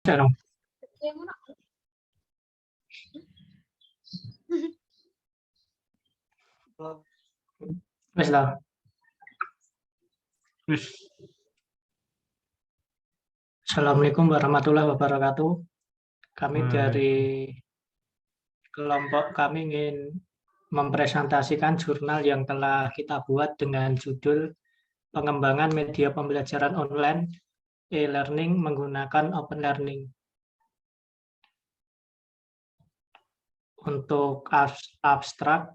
Dong. Wes lah. Assalamualaikum warahmatullahi wabarakatuh. Kami dari kelompok kami ingin mempresentasikan jurnal yang telah kita buat dengan judul Pengembangan Media Pembelajaran Online e-learning menggunakan Open Learning. Untuk abstrak,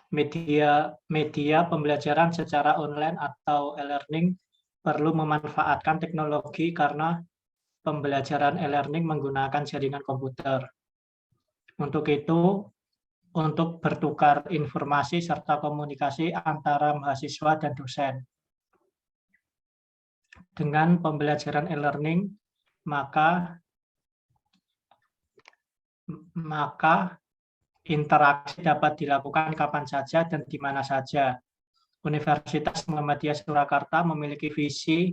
media pembelajaran secara online atau e-learning perlu memanfaatkan teknologi karena pembelajaran e-learning menggunakan jaringan komputer. Untuk itu, untuk bertukar informasi serta komunikasi antara mahasiswa dan dosen. Dengan pembelajaran e-learning, maka interaksi dapat dilakukan kapan saja dan di mana saja. Universitas Muhammadiyah Surakarta memiliki visi,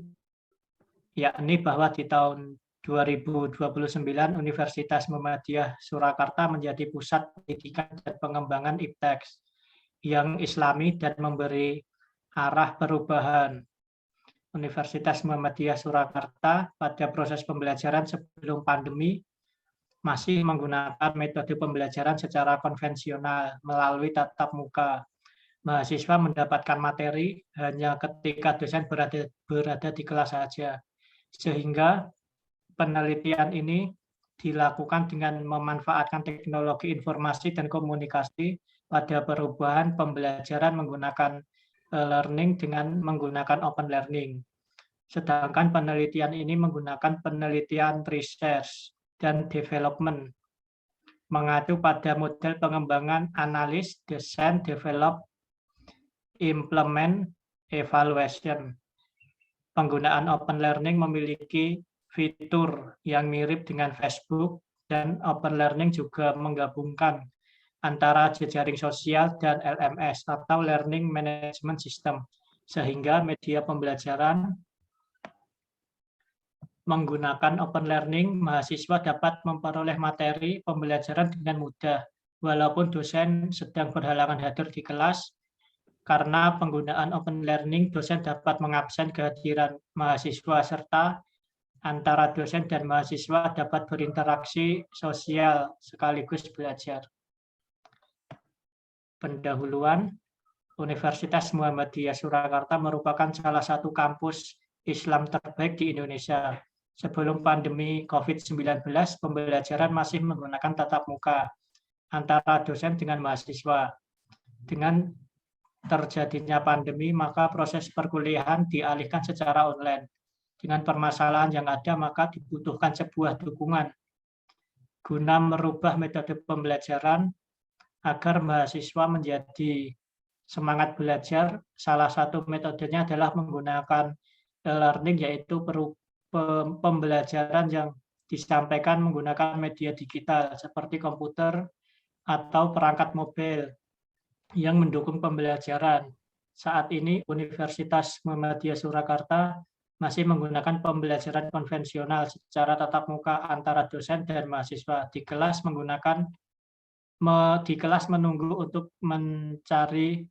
yakni bahwa di tahun 2029 Universitas Muhammadiyah Surakarta menjadi pusat pendidikan dan pengembangan iptek yang islami dan memberi arah perubahan. Universitas Muhammadiyah Surakarta pada proses pembelajaran sebelum pandemi masih menggunakan metode pembelajaran secara konvensional melalui tatap muka. Mahasiswa mendapatkan materi hanya ketika dosen berada di kelas saja. Sehingga penelitian ini dilakukan dengan memanfaatkan teknologi informasi dan komunikasi pada perubahan pembelajaran menggunakan learning dengan menggunakan open learning. Sedangkan penelitian ini menggunakan penelitian research dan development, mengacu pada model pengembangan analis, desain, develop, implement, evaluation. Penggunaan open learning memiliki fitur yang mirip dengan Facebook, dan open learning juga menggabungkan antara jejaring sosial dan LMS atau Learning Management System, sehingga media pembelajaran menggunakan open learning, mahasiswa dapat memperoleh materi pembelajaran dengan mudah, walaupun dosen sedang berhalangan hadir di kelas. Karena penggunaan open learning, dosen dapat mengabsen kehadiran mahasiswa serta antara dosen dan mahasiswa dapat berinteraksi sosial sekaligus belajar. Pendahuluan, Universitas Muhammadiyah Surakarta merupakan salah satu kampus Islam terbaik di Indonesia. Sebelum pandemi COVID-19, pembelajaran masih menggunakan tatap muka antara dosen dengan mahasiswa. Dengan terjadinya pandemi, maka proses perkuliahan dialihkan secara online. Dengan permasalahan yang ada, maka dibutuhkan sebuah dukungan guna merubah metode pembelajaran agar mahasiswa menjadi semangat belajar. Salah satu metodenya adalah menggunakan e-learning, yaitu pembelajaran yang disampaikan menggunakan media digital seperti komputer atau perangkat mobil yang mendukung pembelajaran. Saat ini Universitas Muhammadiyah Surakarta masih menggunakan pembelajaran konvensional secara tatap muka antara dosen dan mahasiswa. Di kelas menunggu untuk mencari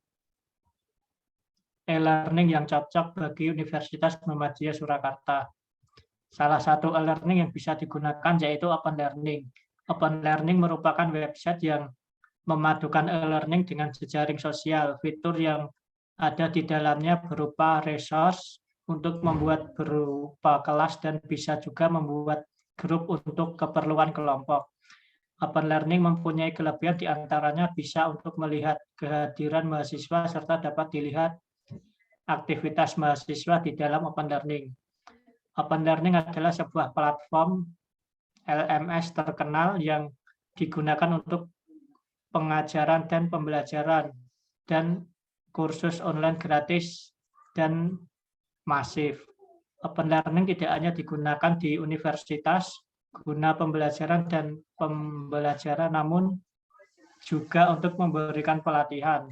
e-learning yang cocok bagi Universitas Muhammadiyah Surakarta. Salah satu e-learning yang bisa digunakan yaitu Open Learning. Open Learning merupakan website yang memadukan e-learning dengan jejaring sosial. Fitur yang ada di dalamnya berupa resource untuk membuat berupa kelas dan bisa juga membuat grup untuk keperluan kelompok. Open Learning mempunyai kelebihan diantaranya bisa untuk melihat kehadiran mahasiswa serta dapat dilihat aktivitas mahasiswa di dalam Open Learning. Open Learning adalah sebuah platform LMS terkenal yang digunakan untuk pengajaran dan pembelajaran dan kursus online gratis dan masif. Open Learning tidak hanya digunakan di universitas guna pembelajaran dan pembelajaran, namun juga untuk memberikan pelatihan.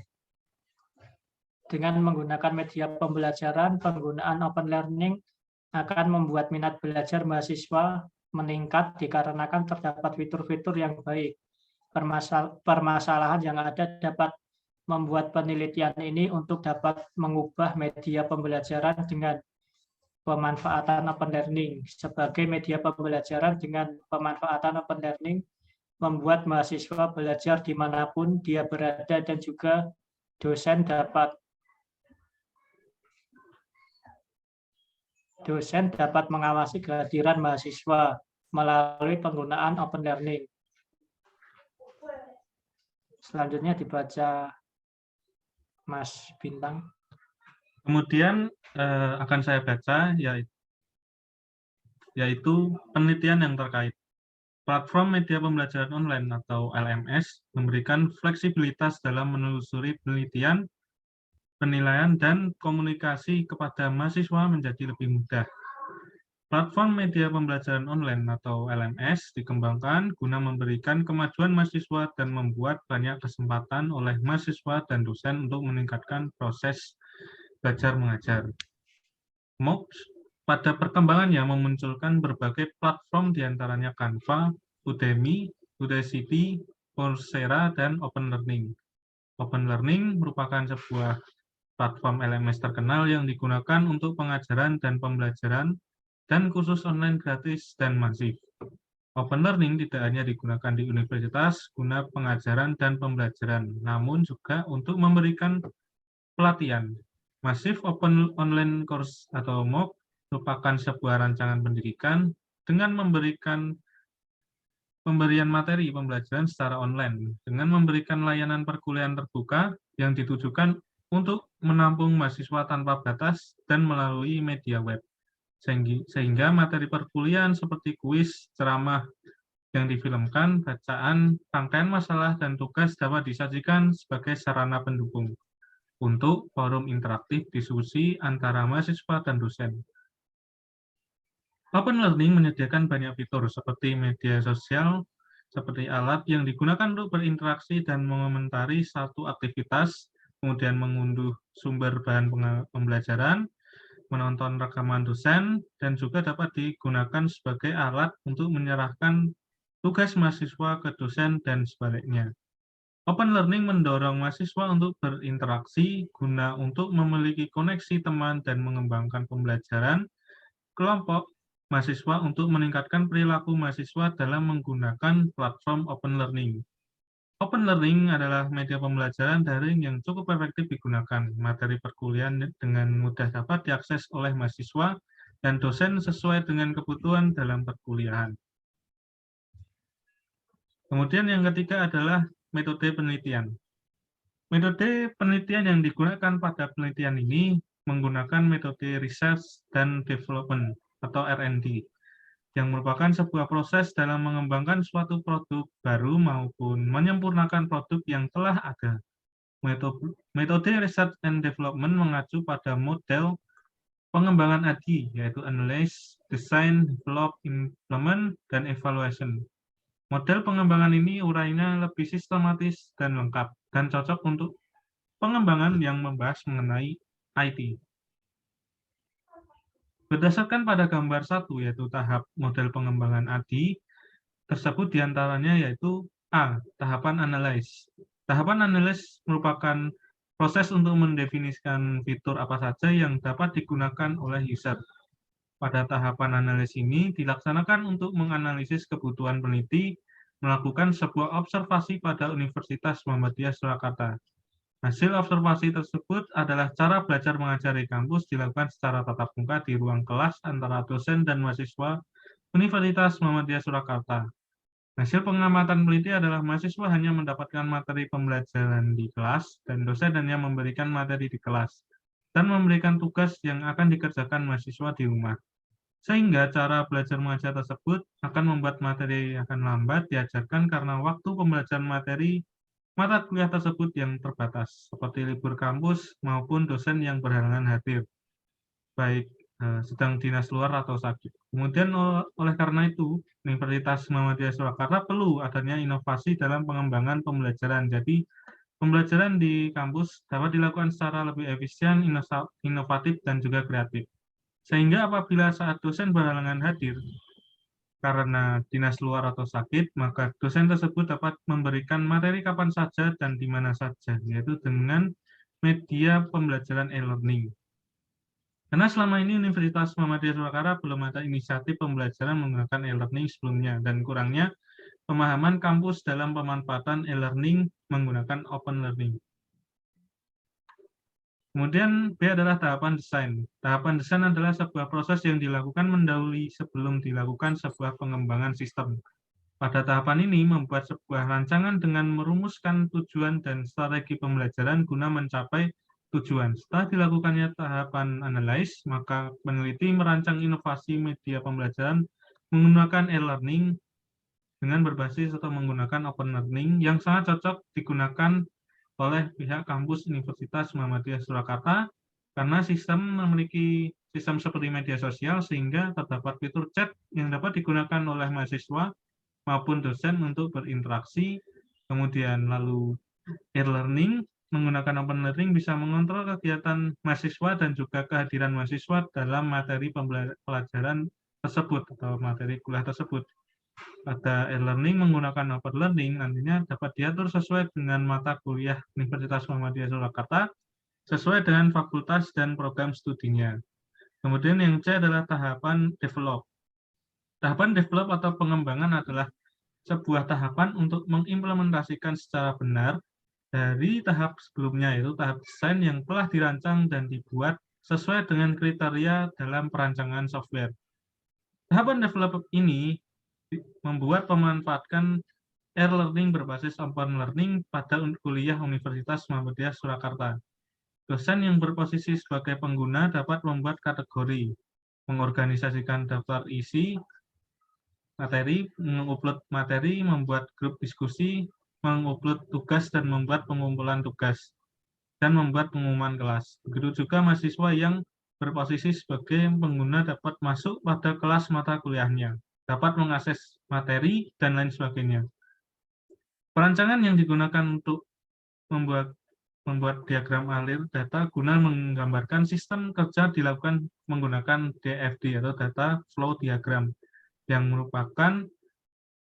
Dengan menggunakan media pembelajaran, penggunaan Open Learning akan membuat minat belajar mahasiswa meningkat dikarenakan terdapat fitur-fitur yang baik. Permasalahan yang ada dapat membuat penelitian ini untuk dapat mengubah media pembelajaran dengan pemanfaatan open learning. Sebagai media pembelajaran dengan pemanfaatan open learning, membuat mahasiswa belajar dimanapun dia berada dan juga dosen dapat mengawasi kehadiran mahasiswa melalui penggunaan open learning. Selanjutnya dibaca Mas Bintang. Kemudian akan saya baca yaitu penelitian yang terkait. Platform media pembelajaran online atau LMS memberikan fleksibilitas dalam menelusuri penelitian, penilaian, dan komunikasi kepada mahasiswa menjadi lebih mudah. Platform media pembelajaran online atau LMS dikembangkan guna memberikan kemajuan mahasiswa dan membuat banyak kesempatan oleh mahasiswa dan dosen untuk meningkatkan proses belajar mengajar. MOOCs pada perkembangannya memunculkan berbagai platform diantaranya Canva, Udemy, Udacity, Coursera, dan Open Learning. Open Learning merupakan sebuah platform LMS terkenal yang digunakan untuk pengajaran dan pembelajaran dan kursus online gratis dan masif. Open Learning tidak hanya digunakan di universitas guna pengajaran dan pembelajaran, namun juga untuk memberikan pelatihan. Masif Open Online Course atau MOOC merupakan sebuah rancangan pendidikan dengan pemberian materi pembelajaran secara online, dengan memberikan layanan perkuliahan terbuka yang ditujukan untuk menampung mahasiswa tanpa batas dan melalui media web. Sehingga materi perkuliahan seperti kuis, ceramah yang difilmkan, bacaan, rangkaian masalah, dan tugas dapat disajikan sebagai sarana pendukung untuk forum interaktif diskusi antara mahasiswa dan dosen. Open Learning menyediakan banyak fitur seperti media sosial, seperti alat yang digunakan untuk berinteraksi dan mengomentari satu aktivitas, kemudian mengunduh sumber bahan pembelajaran, menonton rekaman dosen, dan juga dapat digunakan sebagai alat untuk menyerahkan tugas mahasiswa ke dosen dan sebaliknya. Open Learning mendorong mahasiswa untuk berinteraksi guna untuk memiliki koneksi teman dan mengembangkan pembelajaran kelompok mahasiswa untuk meningkatkan perilaku mahasiswa dalam menggunakan platform Open Learning. Open Learning adalah media pembelajaran daring yang cukup efektif digunakan. Materi perkuliahan dengan mudah dapat diakses oleh mahasiswa dan dosen sesuai dengan kebutuhan dalam perkuliahan. Kemudian yang ketiga adalah metode penelitian. Metode penelitian yang digunakan pada penelitian ini menggunakan metode Research and Development atau R&D, yang merupakan sebuah proses dalam mengembangkan suatu produk baru maupun menyempurnakan produk yang telah ada. Metode Research and Development mengacu pada model pengembangan ADI, yaitu Analyze, Design, Develop, Implement, dan Evaluation. Model pengembangan ini urainya lebih sistematis dan lengkap, dan cocok untuk pengembangan yang membahas mengenai IT. Berdasarkan pada gambar 1, yaitu tahap model pengembangan ADI, tersebut diantaranya yaitu A. Tahapan Analyze. Tahapan Analyze merupakan proses untuk mendefinisikan fitur apa saja yang dapat digunakan oleh user. Pada tahapan analisis ini dilaksanakan untuk menganalisis kebutuhan peneliti, melakukan sebuah observasi pada Universitas Muhammadiyah Surakarta. Hasil observasi tersebut adalah cara belajar mengajar di kampus dilakukan secara tatap muka di ruang kelas antara dosen dan mahasiswa Universitas Muhammadiyah Surakarta. Hasil pengamatan peneliti adalah mahasiswa hanya mendapatkan materi pembelajaran di kelas dan dosen hanya memberikan materi di kelas dan memberikan tugas yang akan dikerjakan mahasiswa di rumah. Sehingga cara belajar mengajar tersebut akan membuat materi akan lambat diajarkan karena waktu pembelajaran materi mata kuliah tersebut yang terbatas, seperti libur kampus maupun dosen yang berhalangan hadir, baik sedang dinas luar atau sakit. Kemudian oleh karena itu, Universitas Muhammadiyah Surakarta perlu adanya inovasi dalam pengembangan pembelajaran. Jadi, pembelajaran di kampus dapat dilakukan secara lebih efisien, inovatif, dan juga kreatif. Sehingga apabila saat dosen berhalangan hadir, karena dinas luar atau sakit, maka dosen tersebut dapat memberikan materi kapan saja dan di mana saja, yaitu dengan media pembelajaran e-learning. Karena selama ini Universitas Muhammadiyah Surakarta belum ada inisiatif pembelajaran menggunakan e-learning sebelumnya, dan kurangnya pemahaman kampus dalam pemanfaatan e-learning menggunakan open learning. Kemudian B adalah tahapan desain. Tahapan desain adalah sebuah proses yang dilakukan mendahului sebelum dilakukan sebuah pengembangan sistem. Pada tahapan ini, membuat sebuah rancangan dengan merumuskan tujuan dan strategi pembelajaran guna mencapai tujuan. Setelah dilakukannya tahapan analyze, maka peneliti merancang inovasi media pembelajaran menggunakan e-learning dengan berbasis atau menggunakan open learning yang sangat cocok digunakan oleh pihak kampus Universitas Muhammadiyah Surakarta karena sistem memiliki sistem seperti media sosial sehingga terdapat fitur chat yang dapat digunakan oleh mahasiswa maupun dosen untuk berinteraksi. Kemudian lalu e-learning menggunakan open learning bisa mengontrol kegiatan mahasiswa dan juga kehadiran mahasiswa dalam materi pelajaran tersebut atau materi kuliah tersebut. Pada e-learning menggunakan open learning nantinya dapat diatur sesuai dengan mata kuliah Universitas Muhammadiyah Surakarta sesuai dengan fakultas dan program studinya. Kemudian yang C adalah tahapan develop. Tahapan develop atau pengembangan adalah sebuah tahapan untuk mengimplementasikan secara benar dari tahap sebelumnya, yaitu tahap desain yang telah dirancang dan dibuat sesuai dengan kriteria dalam perancangan software. Tahapan develop ini membuat pemanfaatkan e-learning berbasis open learning pada kuliah Universitas Muhammadiyah Surakarta. Dosen yang berposisi sebagai pengguna dapat membuat kategori, mengorganisasikan daftar isi materi, mengupload materi, membuat grup diskusi, mengupload tugas dan membuat pengumpulan tugas, dan membuat pengumuman kelas. Begitu juga mahasiswa yang berposisi sebagai pengguna dapat masuk pada kelas mata kuliahnya, dapat mengakses materi, dan lain sebagainya. Perancangan yang digunakan untuk membuat diagram alir data guna menggambarkan sistem kerja dilakukan menggunakan DFD atau Data Flow Diagram, yang merupakan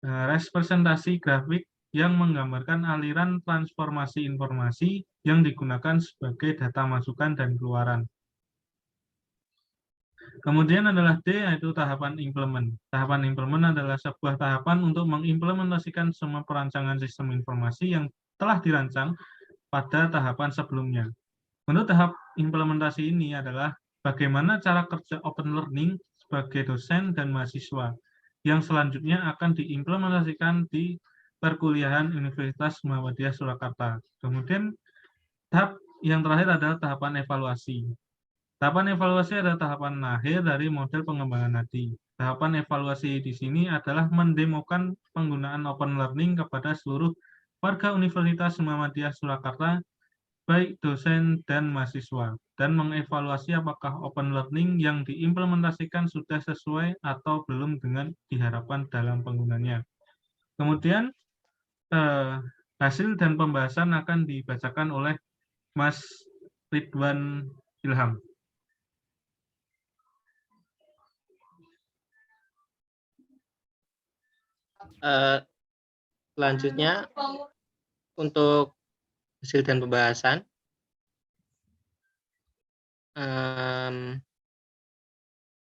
representasi grafik yang menggambarkan aliran transformasi informasi yang digunakan sebagai data masukan dan keluaran. Kemudian adalah D, yaitu tahapan implement. Tahapan implement adalah sebuah tahapan untuk mengimplementasikan semua perancangan sistem informasi yang telah dirancang pada tahapan sebelumnya. Untuk tahap implementasi ini adalah bagaimana cara kerja open learning sebagai dosen dan mahasiswa yang selanjutnya akan diimplementasikan di perkuliahan Universitas Muhammadiyah Surakarta. Kemudian tahap yang terakhir adalah tahapan evaluasi. Tahapan evaluasi adalah tahapan akhir dari model pengembangan tadi. Tahapan evaluasi di sini adalah mendemokan penggunaan open learning kepada seluruh warga Universitas Muhammadiyah Surakarta, baik dosen dan mahasiswa, dan mengevaluasi apakah open learning yang diimplementasikan sudah sesuai atau belum dengan diharapkan dalam penggunanya. Kemudian hasil dan pembahasan akan dibacakan oleh Mas Ridwan Ilham. Selanjutnya untuk hasil dan pembahasan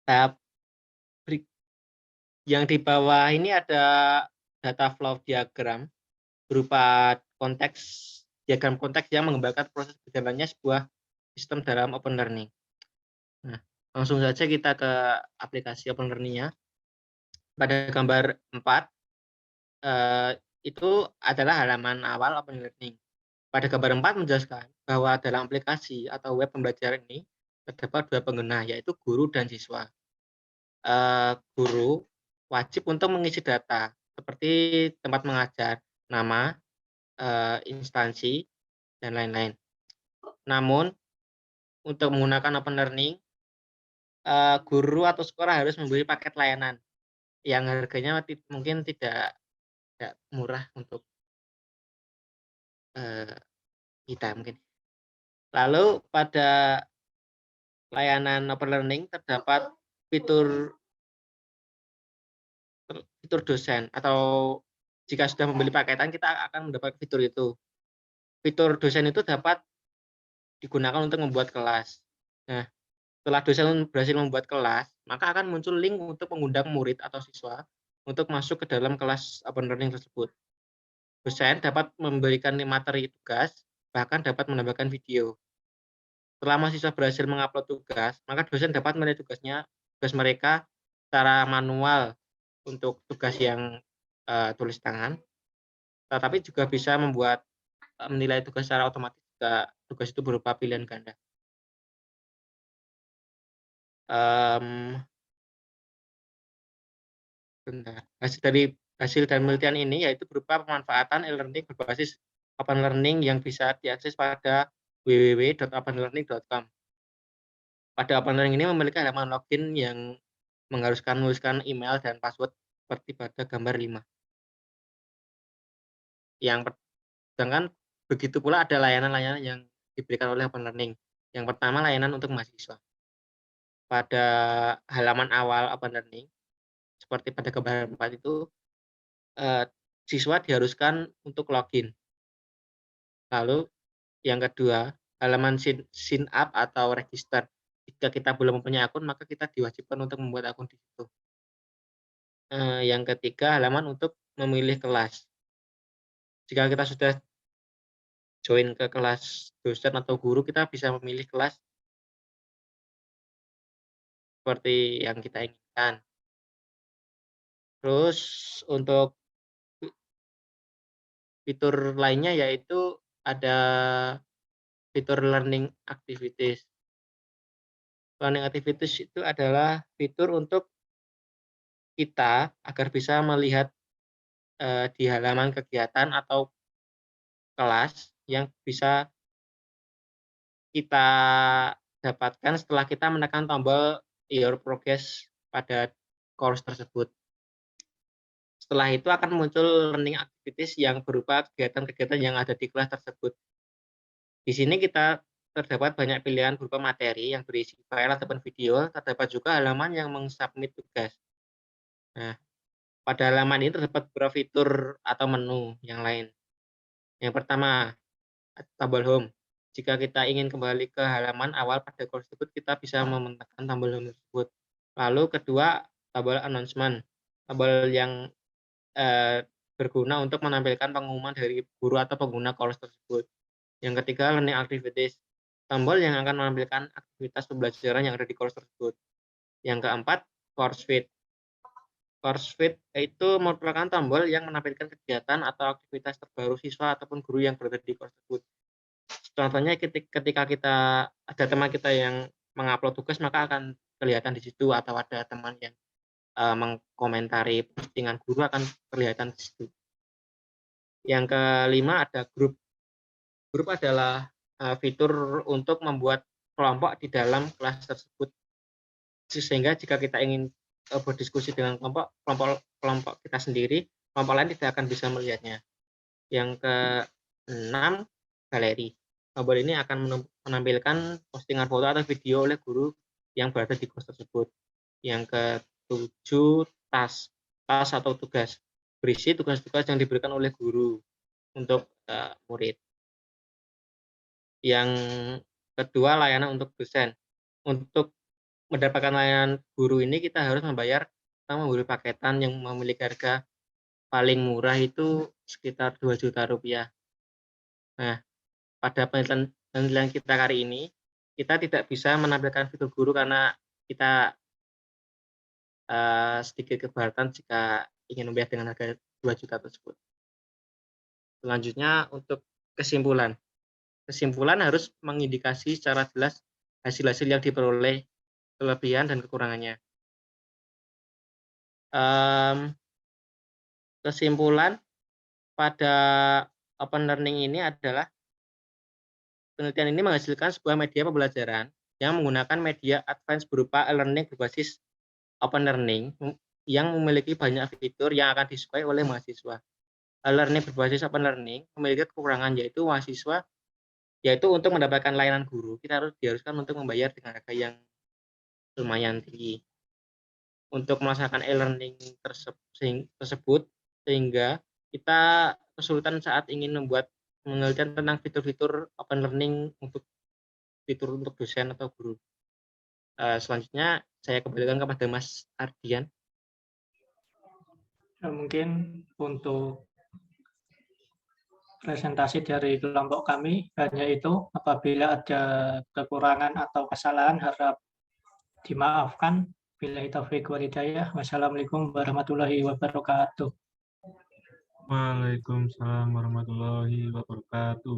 tahap yang di bawah ini ada data flow diagram berupa diagram konteks yang menggambarkan proses berjalannya sebuah sistem dalam open learning. Nah, langsung saja kita ke aplikasi open learning-nya. Pada gambar 4 itu adalah halaman awal open learning. Pada gambar 4 menjelaskan bahwa dalam aplikasi atau web pembelajaran ini terdapat dua pengguna, yaitu guru dan siswa. Guru wajib untuk mengisi data seperti tempat mengajar, nama, instansi, dan lain-lain. Namun, untuk menggunakan open learning, guru atau sekolah harus membeli paket layanan yang harganya mungkin tidak murah untuk kita mungkin. Lalu pada layanan open learning terdapat fitur fitur dosen, atau jika sudah membeli paketan kita akan mendapat fitur itu. Fitur dosen itu dapat digunakan untuk membuat kelas. Nah, setelah dosen berhasil membuat kelas, maka akan muncul link untuk mengundang murid atau siswa untuk masuk ke dalam kelas open learning tersebut. Dosen dapat memberikan materi tugas, bahkan dapat menambahkan video. Setelah mahasiswa berhasil mengupload tugas, maka dosen dapat menilai tugas mereka secara manual untuk tugas yang tulis tangan, tetapi juga bisa menilai tugas secara otomatis jika tugas itu berupa pilihan ganda. Hasil dari penelitian ini yaitu berupa pemanfaatan e-learning berbasis open learning yang bisa diakses pada www.openlearning.com. Pada open learning ini memiliki halaman login yang mengharuskan menuliskan email dan password seperti pada gambar 5. Sedangkan begitu pula ada layanan-layanan yang diberikan oleh open learning. Yang pertama, layanan untuk mahasiswa. Pada halaman awal open learning, seperti pada gambar 4 itu, siswa diharuskan untuk login. Lalu yang kedua, halaman sign up atau register. Jika kita belum mempunyai akun, maka kita diwajibkan untuk membuat akun di situ. Yang ketiga, halaman untuk memilih kelas. Jika kita sudah join ke kelas dosen atau guru, kita bisa memilih kelas seperti yang kita inginkan. Terus untuk fitur lainnya yaitu ada fitur learning activities. Learning activities itu adalah fitur untuk kita agar bisa melihat di halaman kegiatan atau kelas yang bisa kita dapatkan setelah kita menekan tombol your progress pada course tersebut. Setelah itu akan muncul learning activities yang berupa kegiatan-kegiatan yang ada di kelas tersebut. Di sini kita terdapat banyak pilihan berupa materi yang berisi file ataupun video, terdapat juga halaman yang mensubmit tugas. Nah, pada halaman ini terdapat beberapa fitur atau menu yang lain. Yang pertama, tombol home. Jika kita ingin kembali ke halaman awal pada course tersebut, kita bisa menekan tombol home tersebut. Lalu kedua, tombol announcement. Tombol yang berguna untuk menampilkan pengumuman dari guru atau pengguna course tersebut. Yang ketiga, learning activities. Tombol yang akan menampilkan aktivitas pembelajaran yang ada di course tersebut. Yang keempat, course feed. Course feed itu merupakan tombol yang menampilkan kegiatan atau aktivitas terbaru siswa ataupun guru yang berada di course tersebut. Contohnya ketika kita ada teman kita yang mengupload tugas, maka akan kelihatan di situ, atau ada teman yang mengkomentari postingan guru akan kelihatan di situ. Yang kelima ada grup. Grup adalah fitur untuk membuat kelompok di dalam kelas tersebut, sehingga jika kita ingin berdiskusi dengan kelompok kita sendiri, kelompok lain tidak akan bisa melihatnya. Yang keenam, galeri. Tombol ini akan menampilkan postingan foto atau video oleh guru yang berada di kelas tersebut. Yang ketujuh, tas atau tugas. Berisi tugas-tugas yang diberikan oleh guru untuk murid. Yang kedua, layanan untuk dosen. Untuk mendapatkan layanan guru ini kita harus membayar, kita membeli paketan yang memiliki harga paling murah itu sekitar 2 juta rupiah. Nah, pada penelitian kita kali ini, kita tidak bisa menampilkan fitur guru karena kita sedikit keberatan jika ingin membayar dengan harga 2 juta tersebut. Selanjutnya untuk kesimpulan. Kesimpulan harus mengindikasi secara jelas hasil-hasil yang diperoleh, kelebihan dan kekurangannya. Kesimpulan pada open learning ini adalah penelitian ini menghasilkan sebuah media pembelajaran yang menggunakan media advance berupa e-learning berbasis open learning yang memiliki banyak fitur yang akan disukai oleh mahasiswa. E-learning berbasis open learning memiliki kekurangan yaitu untuk mendapatkan layanan guru, kita diharuskan untuk membayar dengan harga yang lumayan tinggi. untuk melaksanakan e-learning tersebut, sehingga kita kesulitan saat ingin membuat penelitian tentang fitur-fitur open learning untuk fitur untuk dosen atau guru. Selanjutnya saya kembalikan kepada Mas Ardian. Mungkin untuk presentasi dari kelompok kami hanya itu. Apabila ada kekurangan atau kesalahan harap dimaafkan. Billahi taufiq wal hidayah. Wassalamualaikum warahmatullahi wabarakatuh. Waalaikumsalam warahmatullahi wabarakatuh.